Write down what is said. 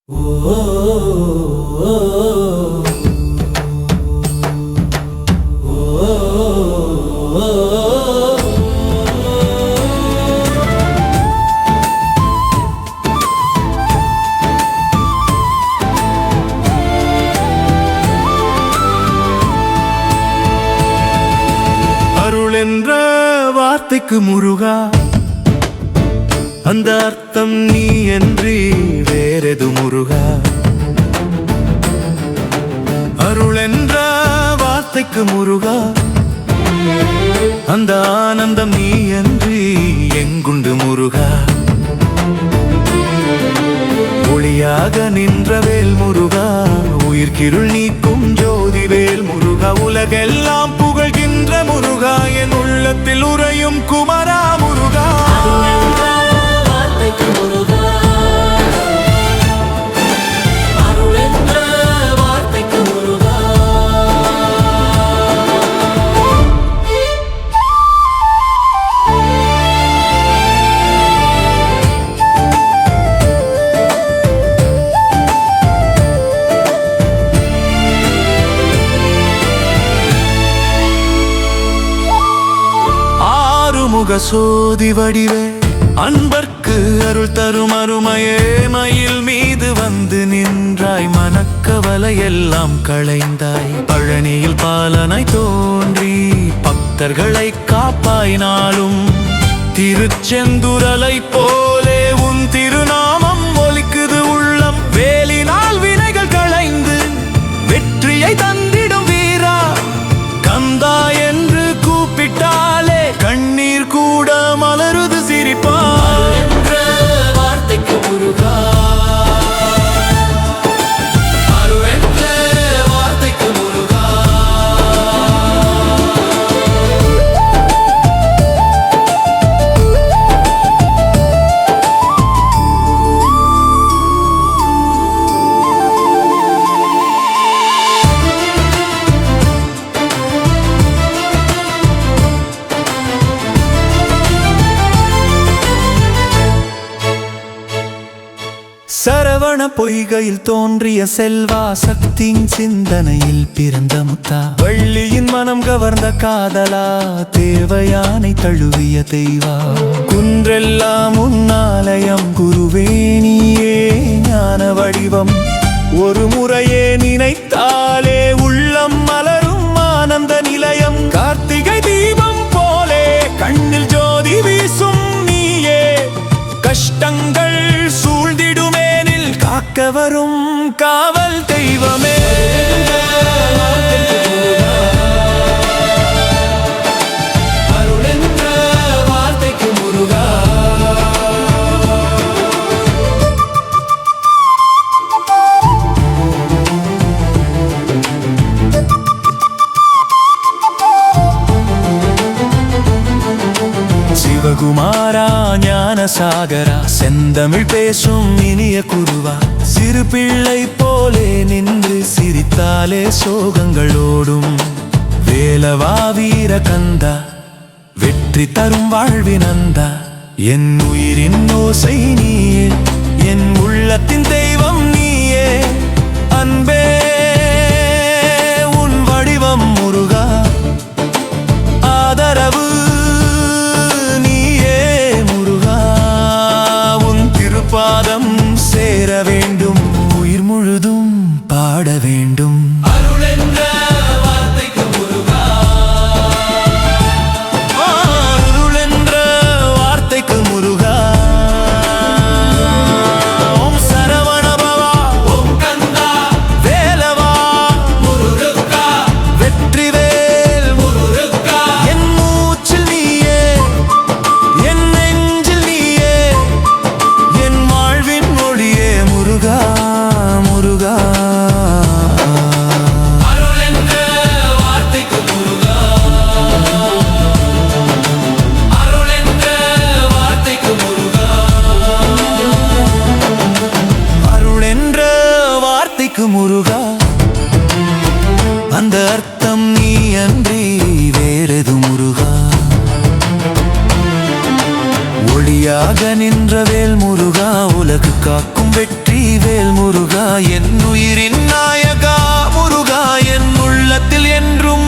அருள் என்ற வார்த்தைக்கு முருகா, அந்த அர்த்தம் நீ என்று வேறெது முருகா? அருள் என்ற வார்த்தைக்கு முருகா, அந்த ஆனந்தம் நீ என்று எங்குண்டு முருகா? ஒளியாக நின்ற வேல் முருகா, உயிர்க்கிருள் நீக்கும் ஜோதி வேல் முருகா, உலகெல்லாம் புகழ்கின்ற முருகா, என் உள்ளத்தில் உறையும் குமரா முருகா. முக சோதி வடிவே அன்பர்க்கு அருள் தரும் அருமையே, மயில் மீது வந்து நின்றாய், மனக்கவலை எல்லாம் களைந்தாய், பழனியில் பாலனாய் தோன்றி பக்தர்களை காப்பாய் நாளும், திருச்செந்துரலை போலே உன் திருநாமம் ஒலிக்குது உள்ளம், வேலினால் வினைகள் களைந்து வெற்றியை தந்திடும் வீரா, கந்தா என்று கூப்பிட்டாலே கண்ணீர் கூட மலருது சிரிப்பா. வார்த்தைக்கு முருகா, வார்த்தைக்கு முருகா. சரவண பொய்கையில் தோன்றிய செல்வா, சக்தியின் சிந்தனையில் பிறந்த முத்தா, வள்ளியின் மனம் கவர்ந்த காதலா, தேவயானை தழுவிய தெய்வா, குன்றெல்லாம் உன்னாலயம், குருவேணியே ஞான வடிவம், ஒரு முறையே நினைத்தாலே உள்ளம் மலரும் ஆனந்த நிலையம், கார்த்திகை தீபம் போலே கண்ணில் ஜோதி வீசும் நீயே, கஷ்டங்கள் சூழ்ந்திடுமே காக்க வரும் காவல் தெய்வமே. அருள் என்ற வார்த்தைக்கு முருகா, சிவகுமாரா ஞானசாகரா, செந்தமிழ் பேசும் இனிய குருவா, சிறு பிள்ளை போலே நின்று சிரித்தாலே சோகங்களோடும், வேலவா வீர கந்தா, வெற்றி தரும் வாழ்வினந்தா, என் உயிரின் ஓசை நீயே, என் உள்ளத்தின் தெய்வம் நீயே, அன்பே உன் வடிவம் முருகா, ஆதரவு பாதம் சேர வேண்டும், உயிர் முழுதும் பாட வேண்டும். அருள் என்ற வார்த்தைக்கு முருகா, அருள் என்ற வார்த்தைக்கு முருகா. ஓம் சரவண பவா, ஓம் கந்தா, வேலவா முருகா, வெற்றிவேல் முருகா, என் மூச்சில் நீயே, என் நெஞ்சில் நீயே, முருகா முருகா. அருள் என்ற வார்த்தைக்கு முருகா, அருள் என்ற வார்த்தைக்கு முருகா, அருள் என்ற வார்த்தைக்கு முருகா, அந்த அர்த்தம் நீ அன்றி வேறெது முருகா? ஒளியாக நின்ற வேல் முருகா, உலகு காக்கும் வெற்றி வேல் முருகா என் உயிரின் நாயகா முருகா என் உள்ளத்தில் என்றும்